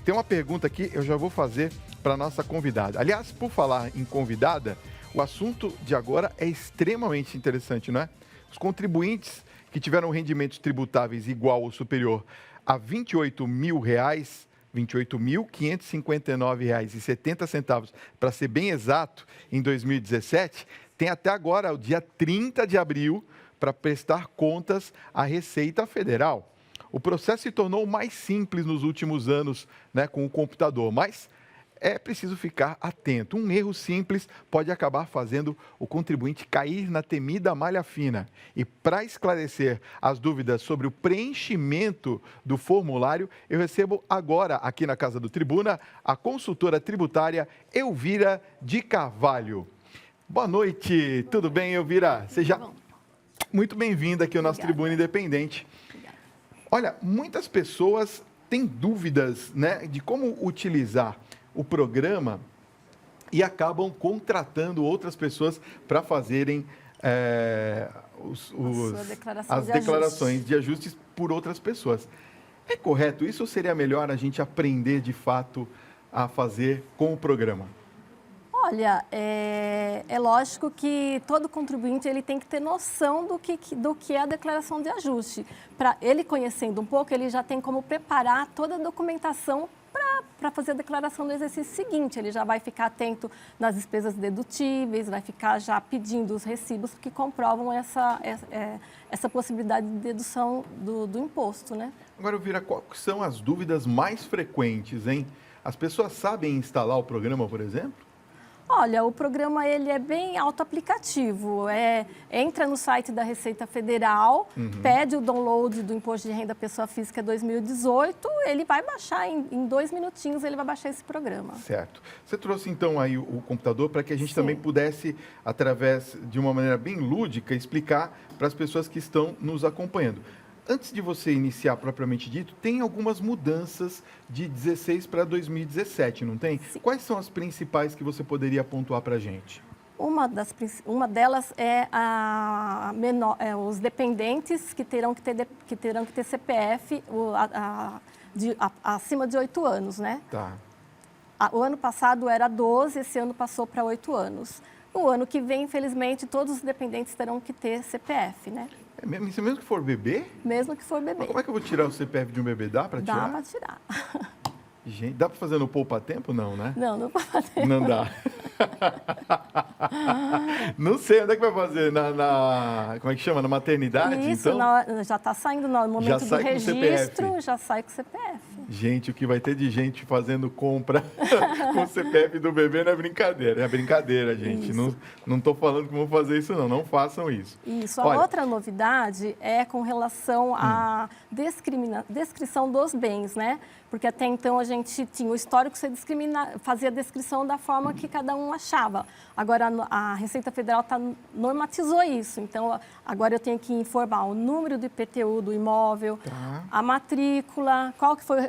Tem uma pergunta aqui, eu já vou fazer para nossa convidada. Aliás, por falar em convidada, o assunto de agora é extremamente interessante, não é? Os contribuintes que tiveram rendimentos tributáveis igual ou superior a R$ 28.000, R$ 28.559,70, para ser bem exato, em 2017, tem até agora, o dia 30 de abril, para prestar contas à Receita Federal. O processo se tornou mais simples nos últimos anos, né, com o computador, mas é preciso ficar atento. Um erro simples pode acabar fazendo o contribuinte cair na temida malha fina. E para esclarecer as dúvidas sobre o preenchimento do formulário, eu recebo agora, aqui na Casa do Tribuna, a consultora tributária Elvira de Carvalho. Boa noite, tudo bem, Elvira? Seja muito bem-vinda aqui ao nosso Tribuna Independente. Olha, muitas pessoas têm dúvidas, né, de como utilizar o programa e acabam contratando outras pessoas para fazerem as declarações de ajustes por outras pessoas. É correto isso ou seria melhor a gente aprender de fato a fazer com o programa? Olha, é lógico que todo contribuinte ele tem que ter noção do que é a declaração de ajuste. Para ele conhecendo um pouco, ele já tem como preparar toda a documentação para fazer a declaração do exercício seguinte. Ele já vai ficar atento nas despesas dedutíveis, vai ficar já pedindo os recibos que comprovam essa possibilidade de dedução do imposto, né? Agora, Elvira, quais são as dúvidas mais frequentes, hein? As pessoas sabem instalar o programa, por exemplo? Olha, o programa ele é bem autoaplicativo. Entra no site da Receita Federal, pede o download do Imposto de Renda Pessoa Física 2018, ele vai baixar em 2 minutinhos, ele vai baixar esse programa. Certo. Você trouxe então aí o computador para que a gente também pudesse, através de uma maneira bem lúdica, explicar para as pessoas que estão nos acompanhando. Antes de você iniciar propriamente dito, tem algumas mudanças de 16 para 2017, não tem? Sim. Quais são as principais que você poderia pontuar para a gente? Uma delas é os dependentes que terão que ter CPF acima de 8 anos, né? Tá. O ano passado era 12, esse ano passou para 8 anos. O ano que vem, infelizmente, todos os dependentes terão que ter CPF, né? Isso mesmo que for bebê? Mesmo que for bebê. Mas como é que eu vou tirar o CPF de um bebê? Dá para tirar? Dá para tirar. Gente, dá para fazer no poupa-tempo? Não, né? Não, não pode fazer. Não dá. Não sei, onde é que vai fazer? Como é que chama? Na maternidade? Isso, então? já está saindo no momento do registro, já sai com o CPF. Gente, o que vai ter de gente fazendo compra com o CPF do bebê não é brincadeira. É brincadeira, gente. Não estou falando que vão fazer isso, não. Não façam isso. Isso. A outra novidade é com relação à descrição dos bens, né? Porque até então a gente tinha o histórico, você fazia a descrição da forma que cada um achava. Agora a Receita Federal normatizou isso. Então agora eu tenho que informar o número do IPTU do imóvel, a matrícula,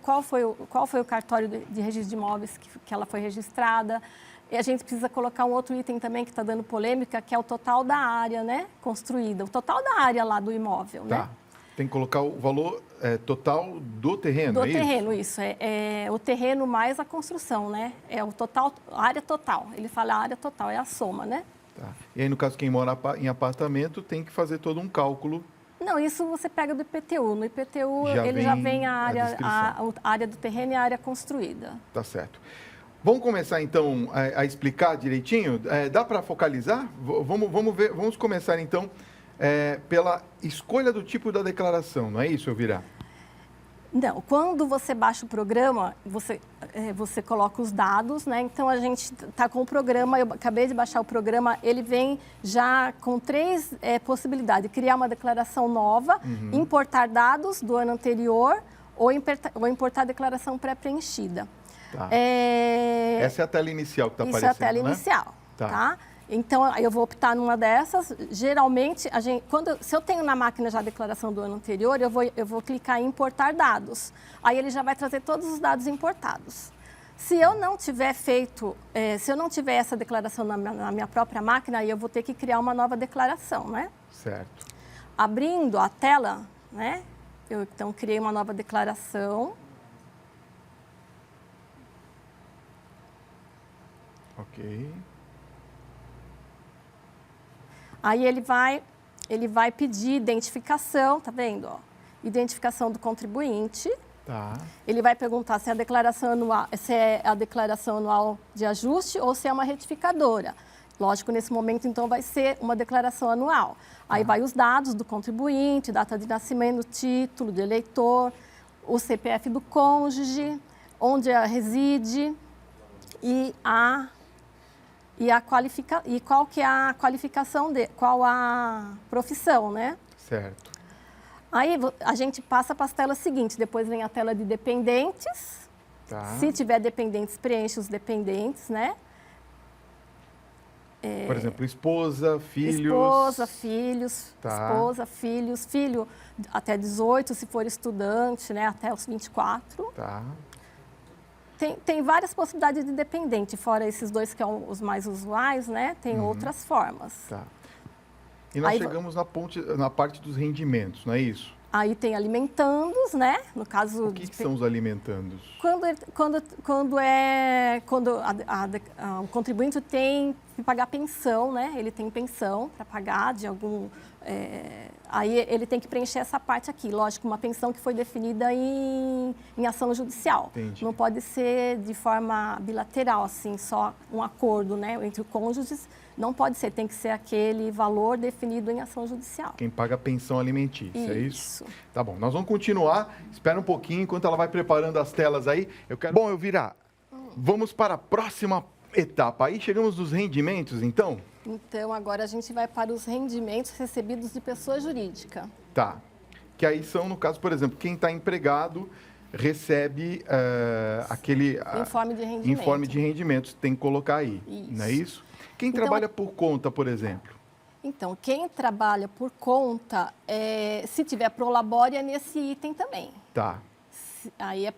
qual foi o cartório de registro de imóveis que ela foi registrada. E a gente precisa colocar um outro item também que está dando polêmica, que é o total da área, né, construída, o total da área lá do imóvel, né? Tem que colocar o valor total do terreno, do terreno, isso. É o terreno mais a construção, né? É o total, a área total. Ele fala a área total, é a soma, né? Tá. E aí, no caso, quem mora em apartamento tem que fazer todo um cálculo. Não, isso você pega do IPTU. No IPTU, já vem a área do terreno e a área construída. Tá certo. Vamos começar, então, a explicar direitinho? Dá para focalizar? Vamos começar, então, pela escolha do tipo da declaração, não é isso, Elvira? Não, quando você baixa o programa, você coloca os dados, né? Então, a gente está com o programa, eu acabei de baixar o programa, ele vem já com 3 possibilidades. Criar uma declaração nova, importar dados do ano anterior ou importar a declaração pré-preenchida. Tá. Essa é a tela inicial que está aparecendo, né? Isso é a tela inicial, tá? Então, eu vou optar numa dessas. Geralmente, se eu tenho na máquina já a declaração do ano anterior, eu vou clicar em importar dados. Aí ele já vai trazer todos os dados importados. Se eu não tiver se eu não tiver essa declaração na minha própria máquina, aí eu vou ter que criar uma nova declaração, né? Certo. Abrindo a tela, né? Eu então criei uma nova declaração. Ok. Aí ele vai pedir identificação, tá vendo? Ó? Identificação do contribuinte. Tá. Ele vai perguntar se é a declaração anual de ajuste ou se é uma retificadora. Lógico, nesse momento, então, vai ser uma declaração anual. Aí vai os dados do contribuinte, data de nascimento, título de eleitor, o CPF do cônjuge, onde reside e qual que é a qualificação qual a profissão, né? Certo. Aí a gente passa para as telas seguintes, depois vem a tela de dependentes. Tá. Se tiver dependentes, preenche os dependentes, né? Por exemplo, esposa, filhos. Esposa, filhos, Tá. esposa, filhos, filho até 18, se for estudante, né? Até os 24. Tá. Tem várias possibilidades de dependente, fora esses dois que são os mais usuais, né? Tem outras formas. Tá. E nós Aí chegamos na parte dos rendimentos, não é isso? Aí tem alimentandos, né? No caso O que são os alimentandos? Quando o contribuinte tem que pagar pensão, né? Ele tem pensão para pagar de algum... aí ele tem que preencher essa parte aqui. Lógico, uma pensão que foi definida em ação judicial. Entendi. Não pode ser de forma bilateral, assim, só um acordo, né? Entre cônjuges. Não pode ser, tem que ser aquele valor definido em ação judicial. Quem paga pensão alimentícia, é isso? Isso. Tá bom, nós vamos continuar. Espera um pouquinho enquanto ela vai preparando as telas aí. Bom, Elvira, vamos para a próxima etapa. Aí chegamos nos rendimentos, então? Então, agora a gente vai para os rendimentos recebidos de pessoa jurídica. Tá. Que aí são, no caso, por exemplo, quem está empregado recebe aquele... Informe de rendimento. Informe de rendimentos, tem que colocar aí, Isso. não é isso? Quem Então, trabalha por conta, por exemplo? Então, quem trabalha por conta, se tiver prolabore, é nesse item também. Tá. Aí é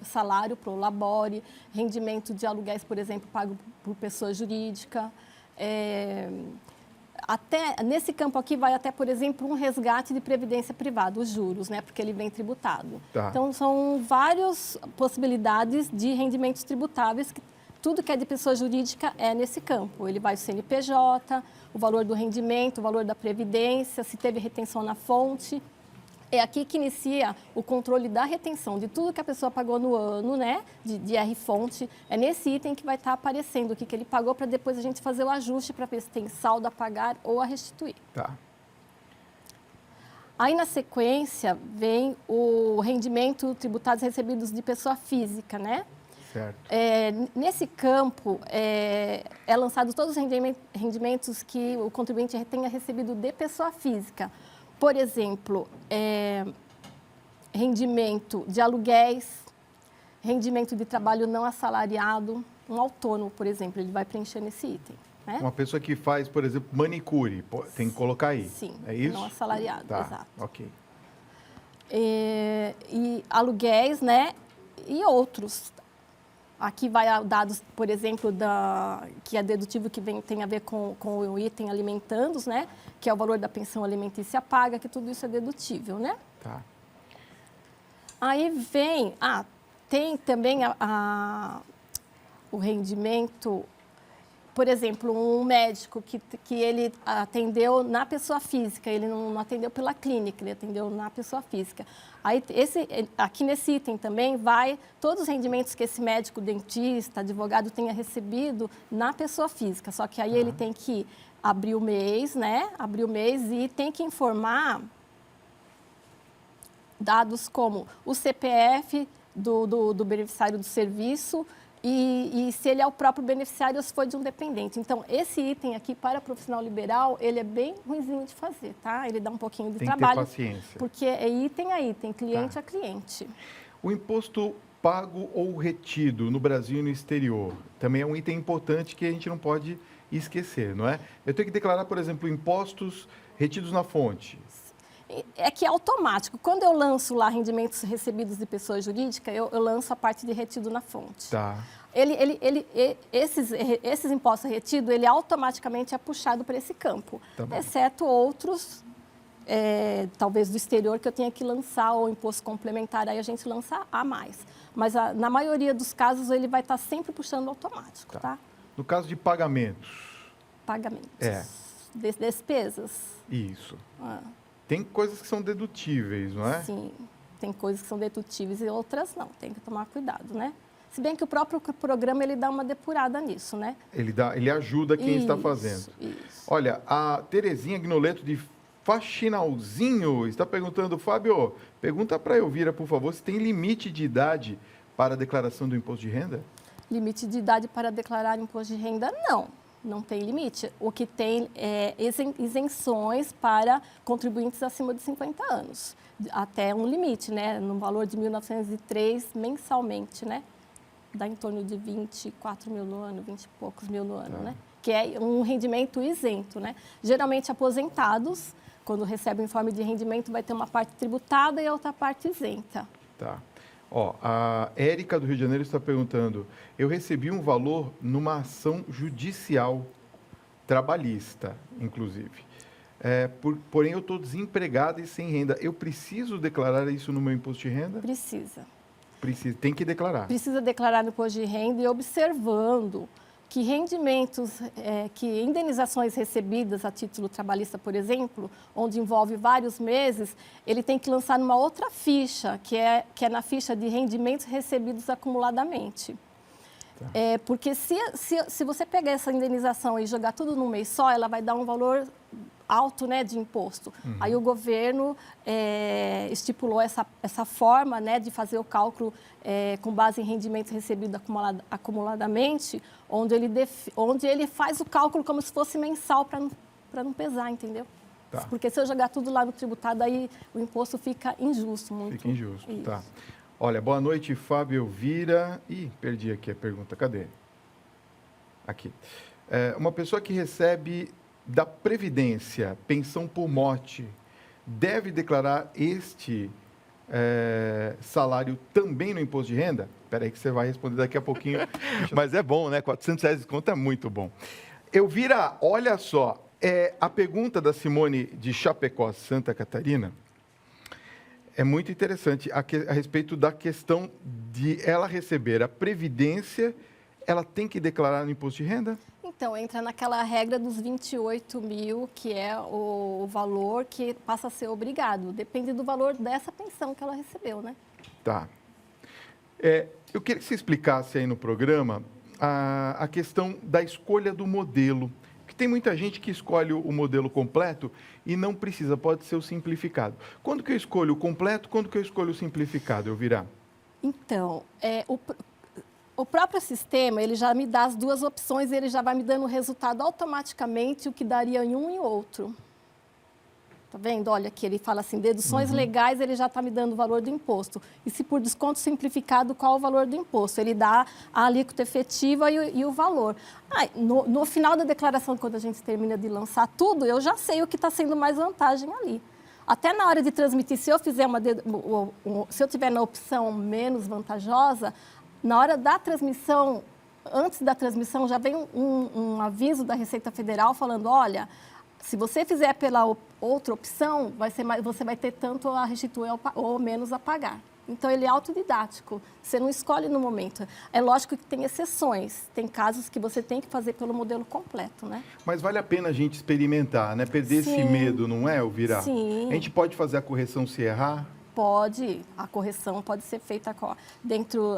salário, prolabore, rendimento de aluguéis, por exemplo, pago por pessoa jurídica. Até, nesse campo aqui vai até, por exemplo, um resgate de previdência privada, os juros, né? Porque ele vem tributado. Tá. Então, são várias possibilidades de rendimentos tributáveis que tudo que é de pessoa jurídica é nesse campo. Ele vai o CNPJ, o valor do rendimento, o valor da previdência, se teve retenção na fonte. É aqui que inicia o controle da retenção de tudo que a pessoa pagou no ano, né? De R-fonte. É nesse item que vai estar aparecendo o que ele pagou para depois a gente fazer o ajuste para ver se tem saldo a pagar ou a restituir. Tá. Aí, na sequência, vem o rendimento tributados recebidos de pessoa física, né? Certo. Nesse campo, é lançado todos os rendimentos que o contribuinte tenha recebido de pessoa física. Por exemplo, rendimento de aluguéis, rendimento de trabalho não assalariado, um autônomo, por exemplo, ele vai preencher nesse item. Né? Uma pessoa que faz, por exemplo, manicure, tem que colocar aí. Sim, é isso? não assalariado, tá. Exato. Ok. E aluguéis, né? E outros. Aqui vai dados, por exemplo, que é dedutivo que tem a ver com o item alimentandos, né? Que é o valor da pensão alimentícia paga, que tudo isso é dedutível, né? Tá. Aí vem, tem também o rendimento, por exemplo, um médico que ele atendeu na pessoa física, ele não atendeu pela clínica, ele atendeu na pessoa física. Aí, aqui nesse item também vai todos os rendimentos que esse médico, dentista, advogado tenha recebido na pessoa física. Só que aí ele tem que abrir o mês, né? Abrir o mês e tem que informar dados como o CPF do beneficiário do serviço e se ele é o próprio beneficiário ou se foi de um dependente. Então, esse item aqui, para profissional liberal, ele é bem ruinzinho de fazer, tá? Ele dá um pouquinho de trabalho. Tem que ter paciência. Porque é item a item, cliente a cliente. O imposto pago ou retido no Brasil e no exterior também é um item importante que a gente não pode esquecer, não é? Eu tenho que declarar, por exemplo, impostos retidos na fonte. É que é automático. Quando eu lanço lá rendimentos recebidos de pessoa jurídica, eu lanço a parte de retido na fonte. Tá. Esses impostos retidos, ele automaticamente é puxado para esse campo. Tá bom. Exceto outros, talvez do exterior, que eu tenha que lançar o imposto complementar, aí a gente lança a mais. Mas na maioria dos casos, ele vai estar sempre puxando automático, tá? No caso de pagamentos. Pagamentos. É. Despesas. Isso. Ah. Tem coisas que são dedutíveis, não é? Sim, tem coisas que são dedutíveis e outras não. Tem que tomar cuidado, né? Se bem que o próprio programa ele dá uma depurada nisso, né? Ele ajuda quem está fazendo. Isso. Olha, a Terezinha Gnoleto de Faxinalzinho está perguntando, Fábio, pergunta para a Elvira, por favor, se tem limite de idade para a declaração do imposto de renda? Limite de idade para declarar imposto de renda, não tem limite. O que tem é isenções para contribuintes acima de 50 anos, até um limite, né? No valor de 1.903 mensalmente, né? Dá em torno de 24 mil no ano, 20 e poucos mil no ano, né? Que é um rendimento isento, né? Geralmente aposentados, quando recebem informe de rendimento, vai ter uma parte tributada e a outra parte isenta. Tá. Ó, a Érica do Rio de Janeiro está perguntando, eu recebi um valor numa ação judicial trabalhista, inclusive. Porém, eu estou desempregada e sem renda. Eu preciso declarar isso no meu imposto de renda? Precisa. Tem que declarar. Precisa declarar no imposto de renda e observando que rendimentos, que indenizações recebidas a título trabalhista, por exemplo, onde envolve vários meses, ele tem que lançar numa outra ficha, que é na ficha de rendimentos recebidos acumuladamente. Tá. Porque se você pegar essa indenização e jogar tudo num mês só, ela vai dar um valor alto, né, de imposto. Uhum. Aí o governo estipulou essa forma, né, de fazer o cálculo com base em rendimentos recebidos acumuladamente, onde ele faz o cálculo como se fosse mensal para não pesar, entendeu? Tá. Porque se eu jogar tudo lá no tributado, aí o imposto fica injusto. Fica injusto, tá. Olha, boa noite, Fábio Elvira. Ih, perdi aqui a pergunta, cadê? Aqui. Uma pessoa que recebe da Previdência, pensão por morte, deve declarar este salário também no imposto de renda? Espera aí que você vai responder daqui a pouquinho. Mas é bom, né? R$400 de desconto é muito bom. Elvira, olha só, a pergunta da Simone de Chapecó, Santa Catarina, é muito interessante a respeito da questão de ela receber a Previdência, ela tem que declarar no imposto de renda? Então, entra naquela regra dos 28 mil, que é o valor que passa a ser obrigado. Depende do valor dessa pensão que ela recebeu, né? Tá. Eu queria que você explicasse aí no programa a questão da escolha do modelo. Porque tem muita gente que escolhe o modelo completo e não precisa, pode ser o simplificado. Quando que eu escolho o completo, quando que eu escolho o simplificado, Elvira? Então, o próprio sistema, ele já me dá as duas opções e ele já vai me dando o resultado automaticamente, o que daria em um e outro. Tá vendo? Olha aqui, ele fala assim, deduções legais, ele já está me dando o valor do imposto. E se por desconto simplificado, qual o valor do imposto? Ele dá a alíquota efetiva e o valor. No final da declaração, quando a gente termina de lançar tudo, eu já sei o que está sendo mais vantagem ali. Até na hora de transmitir, se eu fizer se eu tiver na opção menos vantajosa, na hora da transmissão, antes da transmissão, já vem um aviso da Receita Federal falando, olha, se você fizer pela outra opção, você vai ter tanto a restituir ou menos a pagar. Então, ele é autodidático, você não escolhe no momento. É lógico que tem exceções, tem casos que você tem que fazer pelo modelo completo, né? Mas vale a pena a gente experimentar, né? Perder esse medo, não é, Elvira? Sim. A gente pode fazer a correção se errar? Pode, a correção pode ser feita dentro,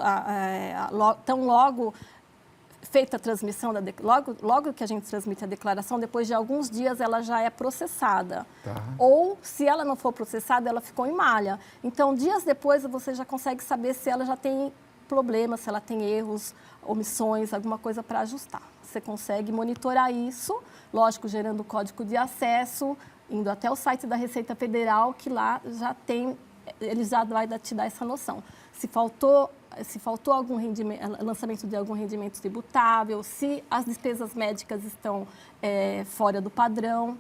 tão logo feita a transmissão, logo que a gente transmite a declaração, depois de alguns dias ela já é processada. Tá. Ou, se ela não for processada, ela ficou em malha. Então, dias depois, você já consegue saber se ela já tem problemas, se ela tem erros, omissões, alguma coisa para ajustar. Você consegue monitorar isso, lógico, gerando o código de acesso, indo até o site da Receita Federal, que lá já tem, ele já vai te dar essa noção. Se faltou algum lançamento de algum rendimento tributável, se as despesas médicas estão fora do padrão.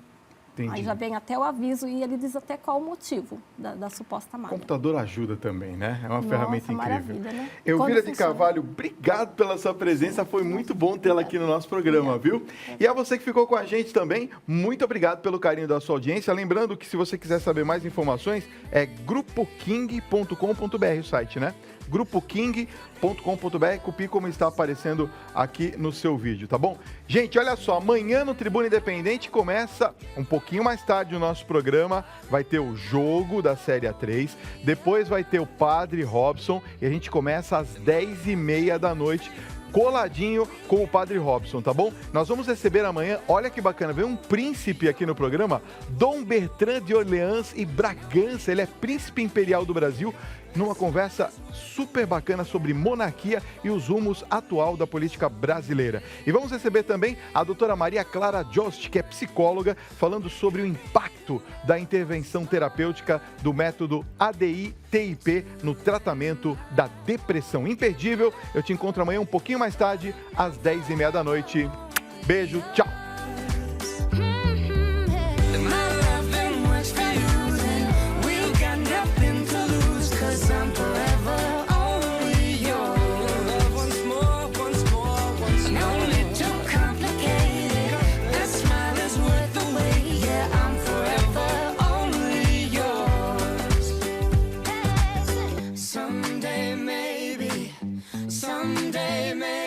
Entendi. Aí já vem até o aviso e ele diz até qual o motivo da suposta malha. O computador ajuda também, né? É uma ferramenta incrível. Né? Elvira de Carvalho, obrigado pela sua presença. Foi muito bom tê-la aqui no nosso programa, viu? E a você que ficou com a gente também, muito obrigado pelo carinho da sua audiência. Lembrando que se você quiser saber mais informações, é grupoking.com.br o site, né? grupoking.com.br, copie como está aparecendo aqui no seu vídeo, tá bom? Gente, olha só, amanhã no Tribuna Independente começa um pouquinho mais tarde o nosso programa, vai ter o jogo da Série A3, depois vai ter o Padre Robson e a gente começa às 10h30 da noite, coladinho com o Padre Robson, tá bom? Nós vamos receber amanhã, olha que bacana, vem um príncipe aqui no programa, Dom Bertrand de Orleans e Bragança, ele é príncipe imperial do Brasil, numa conversa super bacana sobre monarquia e os rumos atual da política brasileira. E vamos receber também a doutora Maria Clara Jost, que é psicóloga, falando sobre o impacto da intervenção terapêutica do método ADI-TIP no tratamento da depressão. Imperdível, eu te encontro amanhã um pouquinho mais tarde, às 10h30 da noite. Beijo, tchau! Someday maybe